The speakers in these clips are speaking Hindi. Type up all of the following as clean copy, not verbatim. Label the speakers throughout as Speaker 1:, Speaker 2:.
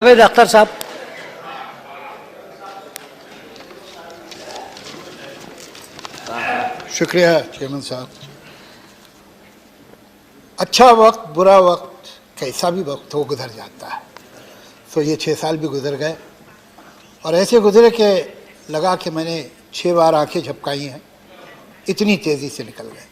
Speaker 1: जावेद अख्तर साहब।
Speaker 2: शुक्रिया चेयरमैन साहब। अच्छा वक्त बुरा वक्त कैसा भी वक्त हो गुजर जाता है। तो ये 6 साल भी गुजर गए और ऐसे गुजरे कि लगा कि मैंने 6 बार आंखें झपकाई हैं, इतनी तेज़ी से निकल गए।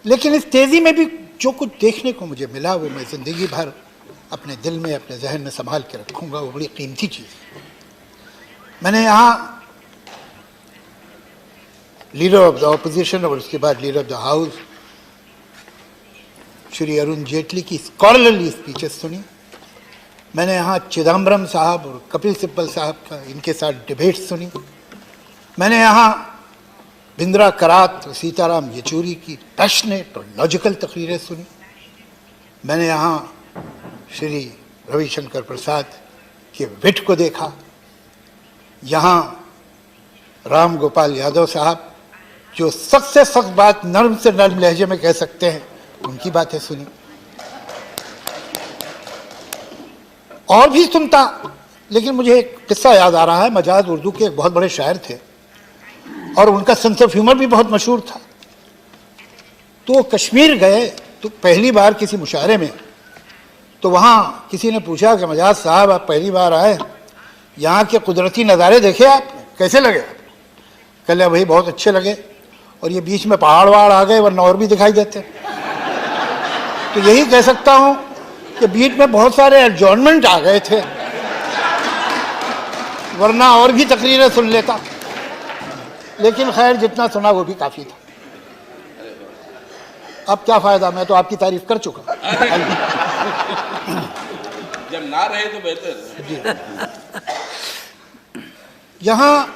Speaker 2: लेकिन इस तेज़ी में भी जो कुछ देखने को मुझे मिला वो मैं ज़िंदगी भर अपने दिल में अपने जहन में संभाल के रखूँगा। वो बड़ी कीमती चीज़ है। मैंने यहाँ लीडर ऑफ द ऑपोजिशन और उसके बाद leader of the house Shri Arun Jaitley की स्कॉलरली स्पीचेस सुनी। मैंने यहाँ चिदम्बरम साहब और कपिल सिब्बल साहब का इनके साथ डिबेट सुनी। मैंने यहाँ बिंद्रा करात और सीताराम येचूरी की पैशनेट और लॉजिकल तकरीरें सुनी। मैंने यहाँ श्री रविशंकर प्रसाद के विट को देखा। यहाँ राम गोपाल यादव साहब जो सख्त से सख्त बात नर्म से नर्म लहजे में कह सकते हैं, उनकी बातें सुनी। और भी सुनता, लेकिन मुझे एक किस्सा याद आ रहा है। मजाज उर्दू के एक बहुत बड़े शायर थे और उनका सेंस ऑफ ह्यूमर भी बहुत मशहूर था। तो वो कश्मीर गए तो पहली बार किसी मुशायरे में, तो वहाँ किसी ने पूछा कि मजाज साहब आप पहली बार आए, यहाँ के कुदरती नज़ारे देखे आप, कैसे लगे? कल भाई बहुत अच्छे लगे, और ये बीच में पहाड़ वहाड़ आ गए वरना और भी दिखाई देते। तो यही कह सकता हूँ कि बीच में बहुत सारे एडजॉर्नमेंट आ गए थे, वरना और भी तकरीरें सुन लेता। लेकिन खैर जितना सुना वो भी काफ़ी था। अब क्या फ़ायदा, मैं तो आपकी तारीफ कर चुका।
Speaker 3: जब ना रहे तो बेहतर।
Speaker 2: यहाँ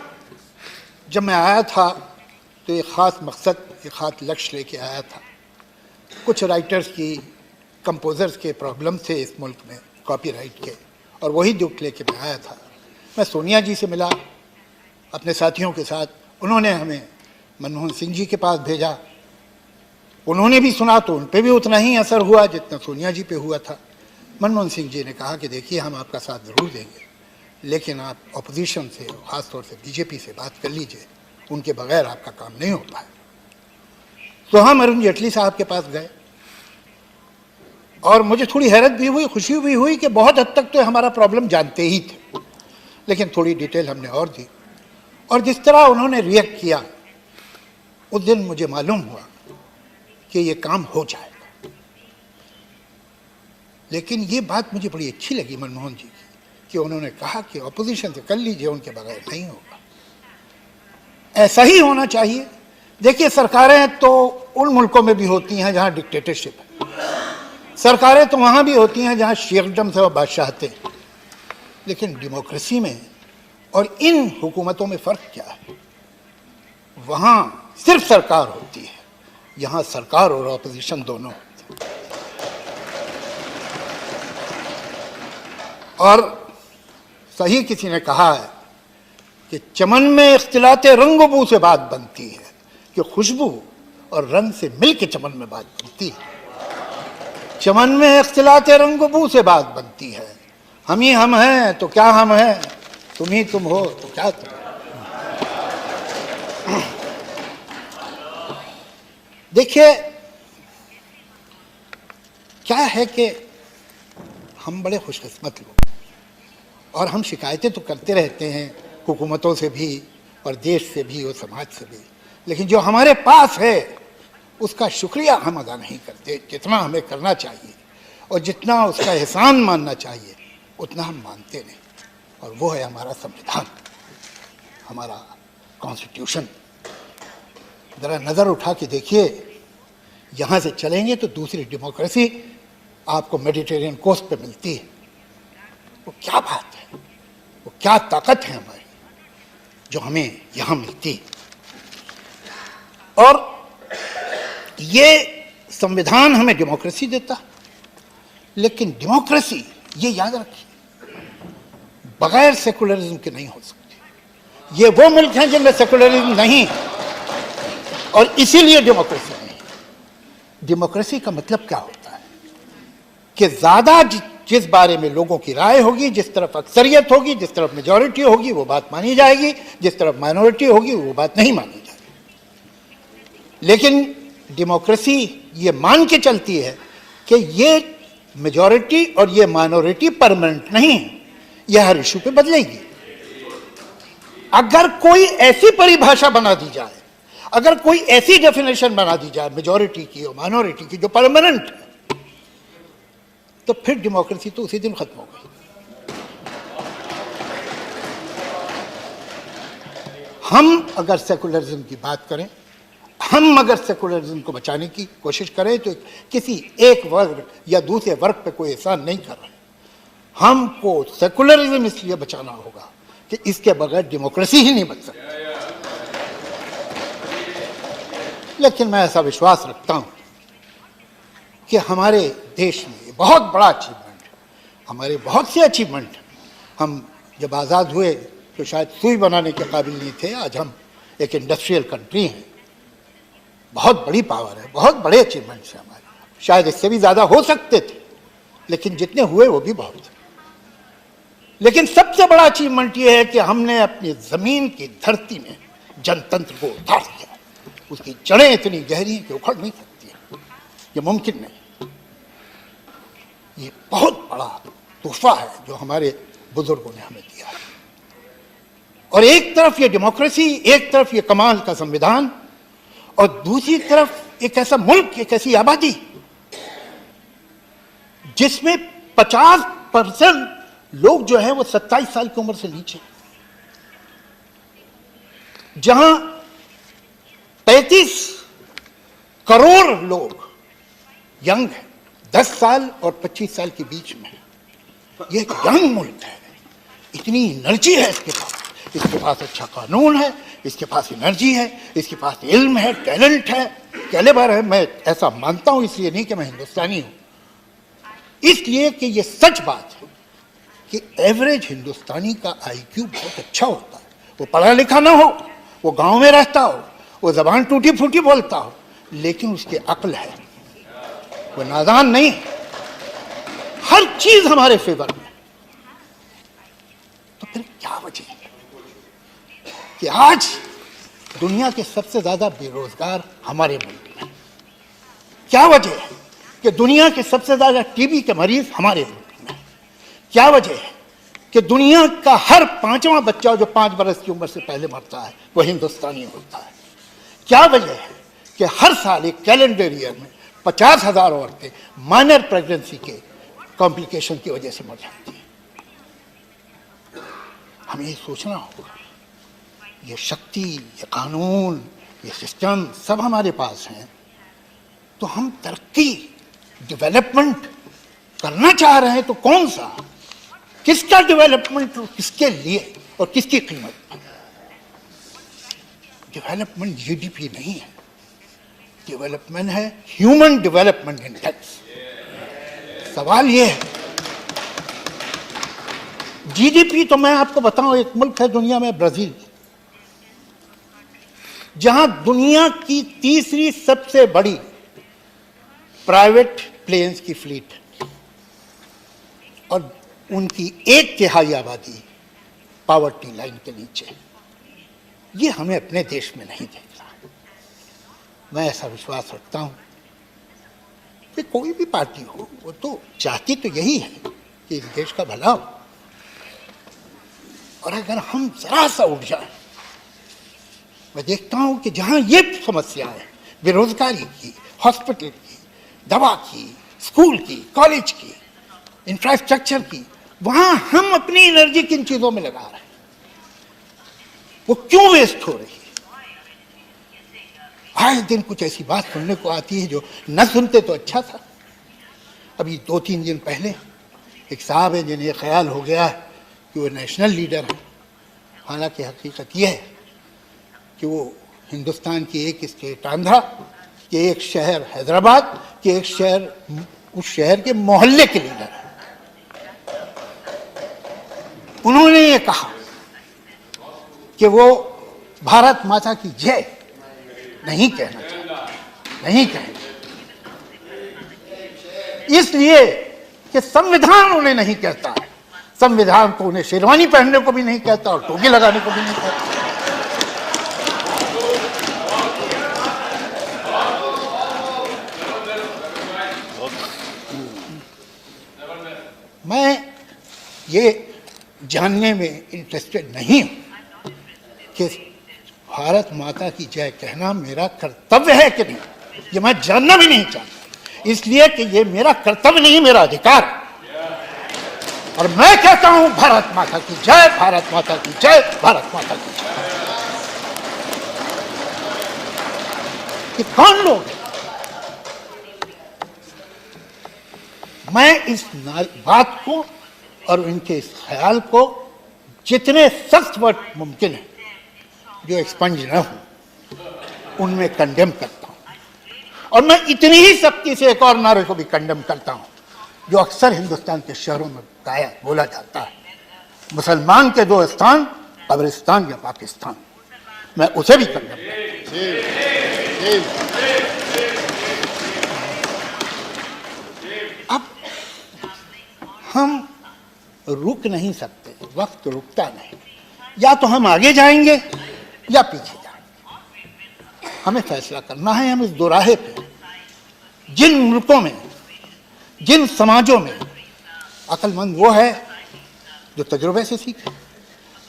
Speaker 2: जब मैं आया था तो एक ख़ास मकसद, एक ख़ास लक्ष्य लेके आया था। कुछ राइटर्स की, कंपोज़र्स के प्रॉब्लम थे इस मुल्क में कॉपीराइट के, और वही दुख लेके मैं आया था। मैं सोनिया जी से मिला अपने साथियों के साथ। उन्होंने हमें मनमोहन सिंह जी के पास भेजा। उन्होंने भी सुना तो उन पर भी उतना ही असर हुआ जितना सोनिया जी पे हुआ था। मनमोहन सिंह जी ने कहा कि देखिए हम आपका साथ ज़रूर देंगे, लेकिन आप अपोजिशन से, ख़ासतौर से बीजेपी से बात कर लीजिए, उनके बगैर आपका काम नहीं हो पाए। तो हम अरुण जेटली साहब के पास गए और मुझे थोड़ी हैरत भी हुई, खुशी भी हुई कि बहुत हद तक तो हमारा प्रॉब्लम जानते ही थे, लेकिन थोड़ी डिटेल हमने और दी। और जिस तरह उन्होंने रिएक्ट किया, उस दिन मुझे मालूम हुआ कि ये काम हो जाएगा। लेकिन ये बात मुझे बड़ी अच्छी लगी मनमोहन जी की, कि उन्होंने कहा कि अपोजिशन से कर लीजिए, उनके बगैर नहीं होगा। ऐसा ही होना चाहिए। देखिए सरकारें तो उन मुल्कों में भी होती हैं जहाँ डिक्टेटरशिप है, सरकारें तो वहाँ भी होती हैं जहाँ शेखडम से और बादशाहते हैं। लेकिन डेमोक्रेसी में और इन हुकूमतों में फ़र्क क्या है? वहाँ सिर्फ सरकार होती है, यहाँ सरकार और अपोजिशन दोनों होते हैं। और सही किसी ने कहा है कि चमन में इख्तिलाते रंग बू से बात बनती है, कि खुशबू और रंग से मिल के चमन में बात बनती है। चमन में इख्तिलाते रंग बू से बात बनती है। हम ही हम हैं तो क्या हम हैं, तुम ही तुम हो तो क्या तुम। देखिए क्या है कि हम बड़े खुशकिस्मत लोग, और हम शिकायतें तो करते रहते हैं हुकूमतों से भी और देश से भी और समाज से भी, लेकिन जो हमारे पास है उसका शुक्रिया हम अदा नहीं करते जितना हमें करना चाहिए, और जितना उसका एहसान मानना चाहिए उतना हम मानते नहीं। और वो है हमारा संविधान, हमारा कॉन्स्टिट्यूशन। ज़रा नज़र उठा के देखिए, यहाँ से चलेंगे तो दूसरी डेमोक्रेसी आपको मेडिटेरियन कोस्ट पे मिलती है। वो क्या बात है, वो क्या ताकत है हमारी जो हमें यहाँ मिलती है। और ये संविधान हमें डेमोक्रेसी देता, लेकिन डेमोक्रेसी, ये याद रखिए, बगैर सेकुलरिज्म के नहीं हो सकती। ये वो मुल्क हैं जिनमें सेकुलरिज्म नहीं, और इसीलिए डेमोक्रेसी नहीं। डेमोक्रेसी का मतलब क्या होता है कि ज़्यादा जिस बारे में लोगों की राय होगी, जिस तरफ अक्सरियत होगी, जिस तरफ मेजॉरिटी होगी, वो बात मानी जाएगी, जिस तरफ माइनॉरिटी होगी वो बात नहीं मानी जाएगी। लेकिन डेमोक्रेसी ये मान के चलती है कि ये मेजॉरिटी और ये माइनॉरिटी परमानेंट नहीं है, यह हर इशू पे बदलेगी। अगर कोई ऐसी परिभाषा बना दी जाए, अगर कोई ऐसी डेफिनेशन बना दी जाए मेजॉरिटी की और माइनॉरिटी की जो परमानेंट है, तो फिर डेमोक्रेसी तो उसी दिन खत्म हो गई। हम अगर सेकुलरिज्म की बात करें, हम अगर सेकुलरिज्म को बचाने की कोशिश करें, तो किसी एक वर्ग या दूसरे वर्ग पे कोई एहसान नहीं कर रहे। हमको सेकुलरिज्म इसलिए बचाना होगा कि इसके बगैर डेमोक्रेसी ही नहीं बच सकती। लेकिन मैं ऐसा विश्वास रखता हूं कि हमारे देश में बहुत बड़ा अचीवमेंट है, हमारे बहुत से अचीवमेंट। हम जब आज़ाद हुए तो शायद सुई बनाने के काबिल नहीं थे, आज हम एक इंडस्ट्रियल कंट्री हैं, बहुत बड़ी पावर है, बहुत बड़े अचीवमेंट्स हैं हमारे। शायद इससे भी ज़्यादा हो सकते थे, लेकिन जितने हुए वो भी बहुत थे। लेकिन सबसे बड़ा अचीवमेंट ये है कि हमने अपनी ज़मीन की धरती में जनतंत्र को उतार दिया। उसकी जड़ें इतनी गहरी हैं कि उखड़ नहीं सकती हैं, ये मुमकिन नहीं। ये बहुत बड़ा तोहफा है जो हमारे बुजुर्गों ने हमें दिया है। और एक तरफ ये डेमोक्रेसी, एक तरफ ये कमाल का संविधान, और दूसरी तरफ एक ऐसा मुल्क, एक ऐसी आबादी जिसमें 50% लोग जो है वो 27 साल की उम्र से नीचे, जहां 35 करोड़ लोग यंग हैं, 10 साल और 25 साल के बीच में। ये एक यंग मुल्क है, इतनी एनर्जी है इसके पास अच्छा कानून है, इसके पास एनर्जी है, इसके पास इल्म है, टैलेंट है, कैलिबर है। मैं ऐसा मानता हूं, इसलिए नहीं कि मैं हिंदुस्तानी हूं, इसलिए कि ये सच बात है कि एवरेज हिंदुस्तानी का आईक्यू बहुत अच्छा होता है। वो पढ़ा लिखा ना हो, वो गांव में रहता हो, वो जबान टूटी फूटी बोलता हो, लेकिन उसकी अक्ल है, वो नादान नहीं। हर चीज हमारे फेवर में। तो फिर क्या वजह है कि आज दुनिया के सबसे ज्यादा बेरोजगार हमारे मुल्क में? क्या वजह है कि दुनिया के सबसे ज्यादा टीबी के मरीज हमारे मुल्क में? क्या वजह है कि दुनिया का हर 5वां बच्चा जो 5 बरस की उम्र से पहले मरता है वो हिंदुस्तानी होता है? क्या वजह है कि हर साल एक कैलेंडर ईयर में 50,000 औरतें माइनर प्रेगनेंसी के कॉम्प्लिकेशन की वजह से मर जाती हैं? हमें ये सोचना होगा। ये शक्ति, ये कानून, ये सिस्टम सब हमारे पास हैं, तो हम तरक्की, डेवलपमेंट करना चाह रहे हैं तो कौन सा, किसका डेवलपमेंट, किसके लिए और किसकी कीमत? डेवलपमेंट जीडीपी नहीं है, डेवलपमेंट है ह्यूमन डेवलपमेंट इंडेक्स। सवाल ये है, जीडीपी तो मैं आपको बताऊं, एक मुल्क है दुनिया में ब्राजील, जहां दुनिया की तीसरी सबसे बड़ी प्राइवेट प्लेन्स की फ्लीट है और उनकी 1/3 आबादी पावर्टी लाइन के नीचे। ये हमें अपने देश में नहीं देखना। मैं ऐसा विश्वास रखता हूं कि कोई भी पार्टी हो, वो तो चाहती तो यही है कि इस देश का भला हो। और अगर हम जरा सा उठ जाए, मैं देखता हूं कि जहां ये समस्याएं, बेरोजगारी की, हॉस्पिटल की, दवा की, स्कूल की, कॉलेज की, इंफ्रास्ट्रक्चर की, वहां हम अपनी एनर्जी किन चीजों में लगा रहे हैं? वो क्यों वेस्ट हो रही है? आए दिन कुछ ऐसी बात सुनने को आती है जो न सुनते तो अच्छा था। अभी 2-3 दिन पहले एक साहब है जिन्हें ख्याल हो गया कि वो नेशनल लीडर है, हालांकि हकीकत यह है कि वो हिंदुस्तान की एक स्टेट आंध्रा, कि एक शहर हैदराबाद, कि एक शहर, उस शहर के मोहल्ले के लीडर है। उन्होंने ये कहा कि वो भारत माता की जय नहीं कहना चाहते, नहीं कहेंगे, इसलिए कि संविधान उन्हें नहीं कहता, संविधान तो उन्हें शेरवानी पहनने को भी नहीं कहता और टोपी लगाने को भी नहीं कहता। मैं ये जानने में इंटरेस्टेड नहीं हूं कि भारत माता की जय कहना मेरा कर्तव्य है कि नहीं, ये मैं जानना भी नहीं चाहता, इसलिए कि ये मेरा कर्तव्य नहीं, मेरा अधिकार। और मैं कहता हूं भारत माता की जय, भारत माता की जय, भारत माता की जय। कि कौन लोग हैं? मैं इस बात को और इनके इस ख्याल को जितने सख्त वर्ड मुमकिन है जो एक्सपंज न हो उनमें कंडेम करता हूं। और मैं इतनी ही सख्ती से एक और नारे को भी कंडेम करता हूं जो अक्सर हिंदुस्तान के शहरों में बोला जाता है, मुसलमान के दो स्थान, कब्रिस्तान या पाकिस्तान। मैं उसे भी कंडेम करता हूं। अब हम रुक नहीं सकते, वक्त रुकता नहीं, या तो हम आगे जाएंगे या पीछे जाएंगे। हमें फैसला करना है। हम इस दोराहे पे जिन मुल्कों में, जिन समाजों में अक्लमंद वो है जो तजुर्बे से सीखे,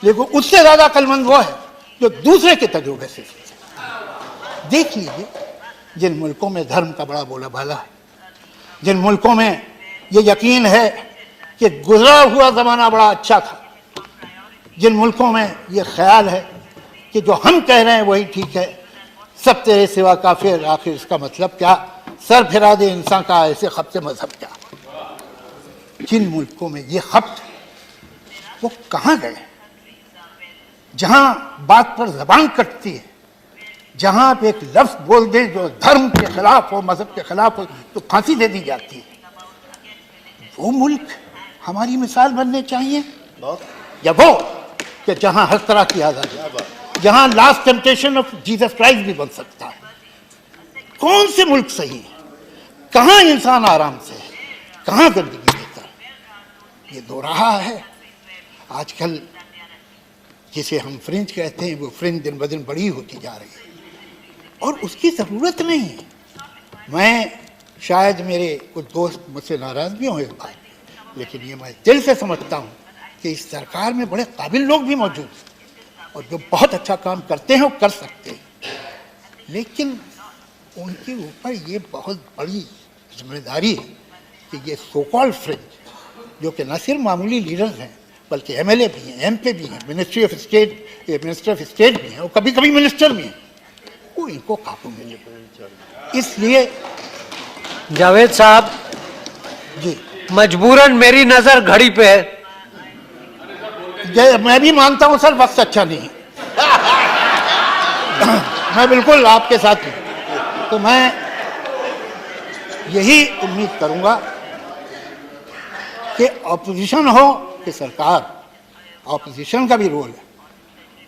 Speaker 2: लेकिन उससे ज्यादा अक्लमंद वो है जो दूसरे के तजुर्बे से सीखे। देख लीजिए जिन मुल्कों में धर्म का बड़ा बोलाबाला है, जिन मुल्कों में ये यकीन है कि गुजरा हुआ जमाना बड़ा अच्छा था, जिन मुल्कों में ये ख्याल है कि जो हम कह रहे हैं वही ठीक है, सब तेरे सिवा काफिर, आखिर इसका मतलब क्या, सर फिरा दे इंसान का ऐसे खपते मजहब क्या। जिन मुल्कों में ये खपत, वो कहाँ गए? जहां बात पर जबान कटती है, जहां आप एक लफ्ज बोल दें जो धर्म के खिलाफ हो, मजहब के खिलाफ हो, तो फांसी दे दी जाती है। वो मुल्क हमारी मिसाल बनने चाहिए, या वो कि जहां हर तरह की आजादी, जहां last temptation of Jesus Christ भी बन सकता है। कौन से मुल्क सही है? कहां इंसान आराम से है, कहां गंदगी देता है? ये दोराहा है। आजकल जिसे हम फ्रिंज कहते हैं, वो फ्रिंज दिन ब दिन बड़ी होती जा रही है और उसकी जरूरत नहीं है। मैं शायद मेरे कुछ दोस्त मुझसे नाराज भी हों इस बात, लेकिन ये मैं दिल से समझता हूँ कि इस सरकार में बड़े काबिल लोग भी मौजूद हैं और जो बहुत अच्छा काम करते हैं वो कर सकते हैं, लेकिन उनके ऊपर ये बहुत बड़ी जिम्मेदारी है कि ये सो कॉल्ड फ्रिंज, जो कि न सिर्फ मामूली लीडर्स हैं बल्कि एमएलए भी हैं, एमपी भी हैं, मिनिस्टर ऑफ स्टेट भी हैं और कभी कभी मिनिस्टर भी हैं, वो इनको काबू में ले। इसलिए
Speaker 1: जावेद साहब
Speaker 2: जी,
Speaker 1: मजबूरन मेरी नजर घड़ी पे है।
Speaker 2: मैं भी मानता हूं सर, वक्त अच्छा नहीं है। मैं बिल्कुल आपके साथ हूं। तो मैं यही उम्मीद करूंगा कि ऑपोजिशन हो कि सरकार, ऑपोजिशन का भी रोल है,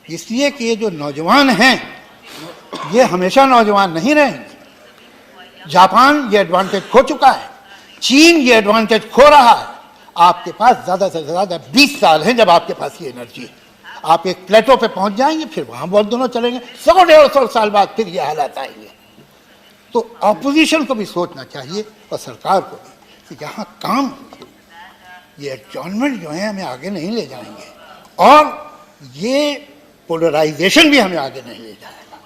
Speaker 2: इसलिए कि ये जो नौजवान हैं ये हमेशा नौजवान नहीं रहेंगे। जापान ये एडवांटेज खो चुका है, चीन ये एडवांटेज खो रहा है। आपके पास ज्यादा से ज्यादा 20 साल हैं जब आपके पास ये एनर्जी है। आप एक प्लेटो पे पहुंच जाएंगे, फिर वहां बहुत दोनों चलेंगे, 100-150 साल बाद फिर ये हालात आएंगे। तो ऑपोजिशन को भी सोचना चाहिए और सरकार को भी कि यहाँ काम, ये एडजॉर्नमेंट जो है हमें आगे नहीं ले जाएंगे और ये पोलराइजेशन भी हमें आगे नहीं ले जाएगा।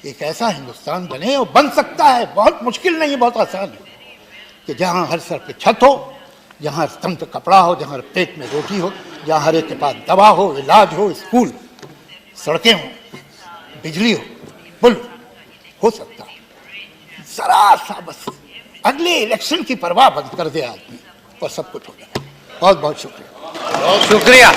Speaker 2: एक ऐसा हिंदुस्तान बने, और बन सकता है, बहुत मुश्किल नहीं है, बहुत आसान है, कि जहाँ हर सर पे छत हो, जहाँ स्तन पे कपड़ा हो, जहाँ पेट में रोटी हो, जहाँ हर एक के पास दवा हो, इलाज हो, स्कूल, सड़कें हो, बिजली हो, पुल हो सकता है। जरा सा बस अगले इलेक्शन की परवाह बंद कर दे आदमी और सब कुछ हो जाएगा। बहुत बहुत शुक्रिया।
Speaker 1: शुक्रिया।